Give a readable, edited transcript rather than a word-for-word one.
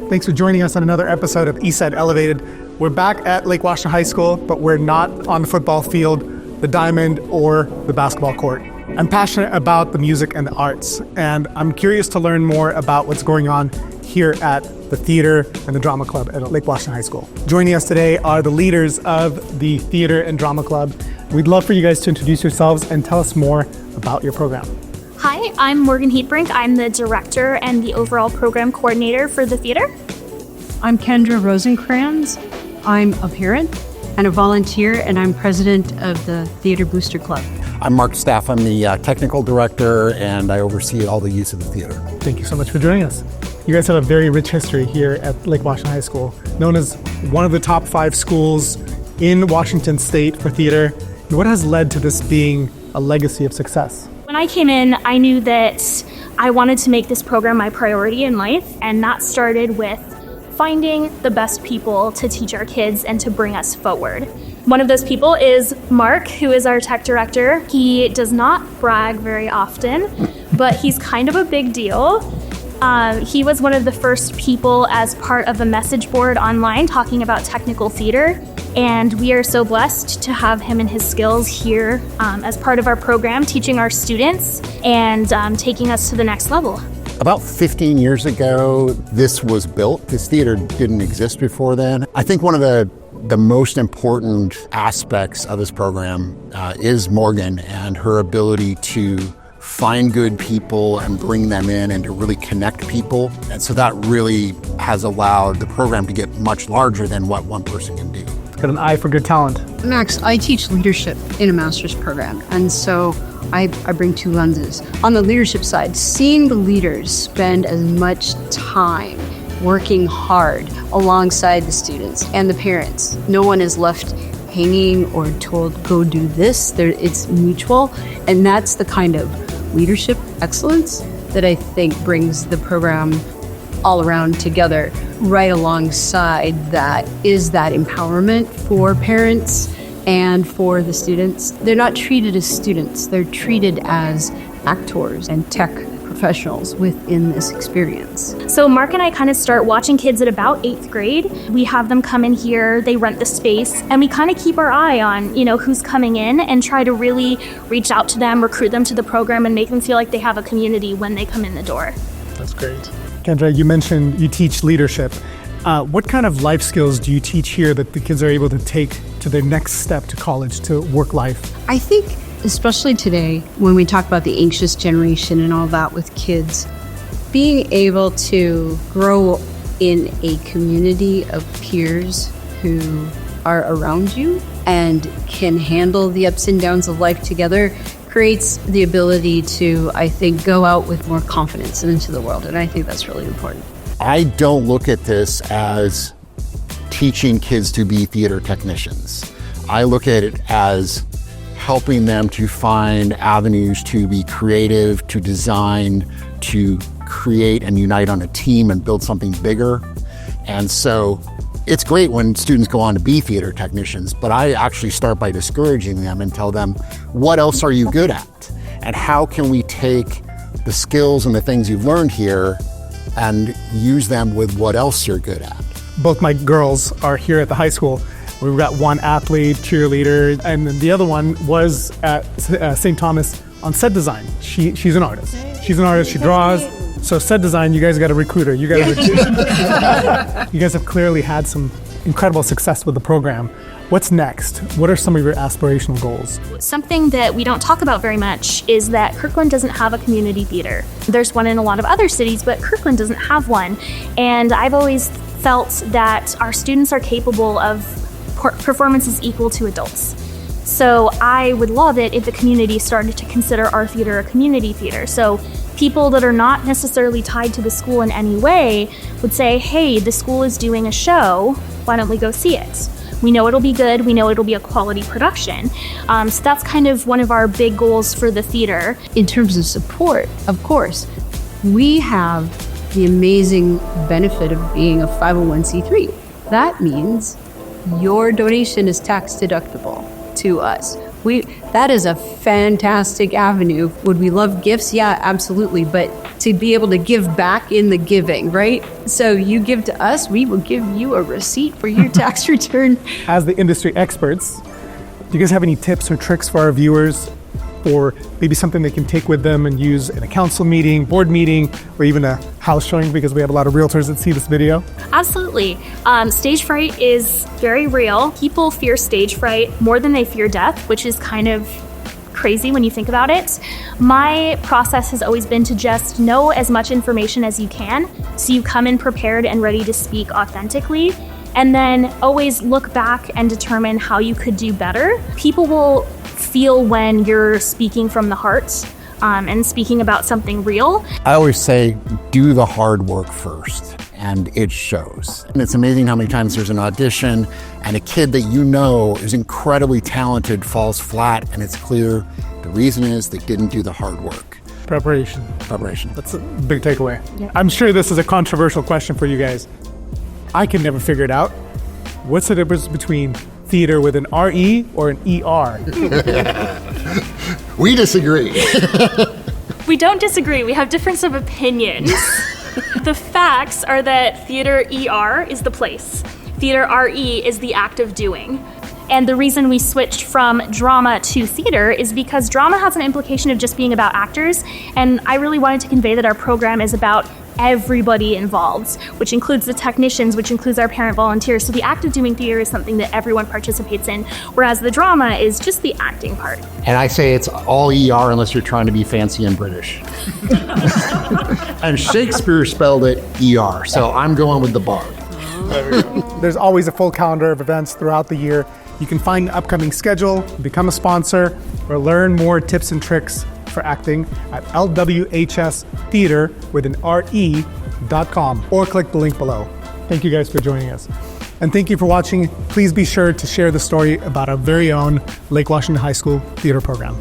Thanks for joining us on another episode of EASTSIDE Elevated. We're back at Lake Washington High School, but we're not on the football field, the diamond, or the basketball court. I'm passionate about the music and the arts, and I'm curious to learn more about what's going on here at the theater and the drama club at Lake Washington High School. Joining us today are the leaders of the theater and drama club. We'd love for you guys to introduce yourselves and tell us more about your program. Hi, I'm Morgan Heetbrink. I'm the director and the overall program coordinator for the theater. I'm Kendra Rosencrans. I'm a parent and a volunteer, and I'm president of the Theater Booster Club. I'm Mark Staff. I'm the technical director, and I oversee all the use of the theater. Thank you so much for joining us. You guys have a very rich history here at Lake Washington High School, known as one of the top 5 schools in Washington State for theater. What has led to this being a legacy of success? When I came in, I knew that I wanted to make this program my priority in life, and that started with finding the best people to teach our kids and to bring us forward. One of those people is Mark, who is our tech director. He does not brag very often, but he's kind of a big deal. He was one of the first people as part of a message board online talking about technical theater, and we are so blessed to have him and his skills here as part of our program, teaching our students and taking us to the next level. About 15 years ago, this was built. This theater didn't exist before then. I think one of the most important aspects of this program is Morgan and her ability to find good people and bring them in and to really connect people. And so that really has allowed the program to get much larger than what one person can do. Got an eye for good talent. Max, I teach leadership in a master's program, and so I bring 2 lenses. On the leadership side, seeing the leaders spend as much time working hard alongside the students and the parents. No one is left hanging or told, go do this. It's mutual, and that's the kind of leadership excellence that I think brings the program all around together. Right alongside that is that empowerment for parents and for the students. They're not treated as students, they're treated as actors and tech professionals within this experience. So Mark and I kind of start watching kids at about 8th grade. We have them come in here, they rent the space, and we kind of keep our eye on, who's coming in and try to really reach out to them, recruit them to the program, and make them feel like they have a community when they come in the door. That's great. Kendra, you mentioned you teach leadership. What kind of life skills do you teach here that the kids are able to take to their next step to college, to work life? I think, especially today, when we talk about the anxious generation and all that with kids, being able to grow in a community of peers who are around you and can handle the ups and downs of life together creates the ability to, I think, go out with more confidence into the world. And I think that's really important. I don't look at this as teaching kids to be theater technicians. I look at it as helping them to find avenues to be creative, to design, to create and unite on a team and build something bigger. And so it's great when students go on to be theater technicians, but I actually start by discouraging them and tell them, what else are you good at? And how can we take the skills and the things you've learned here and use them with what else you're good at? Both my girls are here at the high school. We've got one athlete, cheerleader, and then the other one was at St. Thomas on set design. She's an artist. She's an artist, she draws. So set design, you guys got a recruiter. You guys have clearly had some incredible success with the program. What's next? What are some of your aspirational goals? Something that we don't talk about very much is that Kirkland doesn't have a community theater. There's one in a lot of other cities, but Kirkland doesn't have one. And I've always felt that our students are capable of performances equal to adults. So I would love it if the community started to consider our theater a community theater. So people that are not necessarily tied to the school in any way would say, hey, the school is doing a show, why don't we go see it? We know it'll be good, we know it'll be a quality production. So that's kind of one of our big goals for the theater. In terms of support, of course, we have the amazing benefit of being a 501c3. That means your donation is tax deductible to us. That is a fantastic avenue. Would we love gifts? Yeah, absolutely. But to be able to give back in the giving, right? So you give to us, we will give you a receipt for your tax return. As the industry experts, do you guys have any tips or tricks for our viewers, or maybe something they can take with them and use in a council meeting, board meeting, or even a house showing, because we have a lot of realtors that see this video? Absolutely. Stage fright is very real. People fear stage fright more than they fear death, which is kind of crazy when you think about it. My process has always been to just know as much information as you can, so you come in prepared and ready to speak authentically. And then always look back and determine how you could do better. People will feel when you're speaking from the heart and speaking about something real. I always say, do the hard work first, and it shows. And it's amazing how many times there's an audition and a kid that you know is incredibly talented falls flat, and it's clear the reason is they didn't do the hard work. Preparation. Preparation. That's a big takeaway. Yeah. I'm sure this is a controversial question for you guys. I can never figure it out. What's the difference between theater with an RE or an ER? We disagree. We don't disagree. We have difference of opinions. The facts are that theater ER is the place. Theater RE is the act of doing. And the reason we switched from drama to theater is because drama has an implication of just being about actors, and I really wanted to convey that our program is about everybody involved, which includes the technicians, which includes our parent volunteers. So the act of doing theater is something that everyone participates in, whereas the drama is just the acting part. And I say it's all ER unless you're trying to be fancy and British. And Shakespeare spelled it ER, so I'm going with the bard. There we go. There's always a full calendar of events throughout the year. You can find an upcoming schedule, become a sponsor, or learn more tips and tricks for acting at LWHS Theater with an RE.com, or click the link below. Thank you guys for joining us. And thank you for watching. Please be sure to share the story about our very own Lake Washington High School theater program.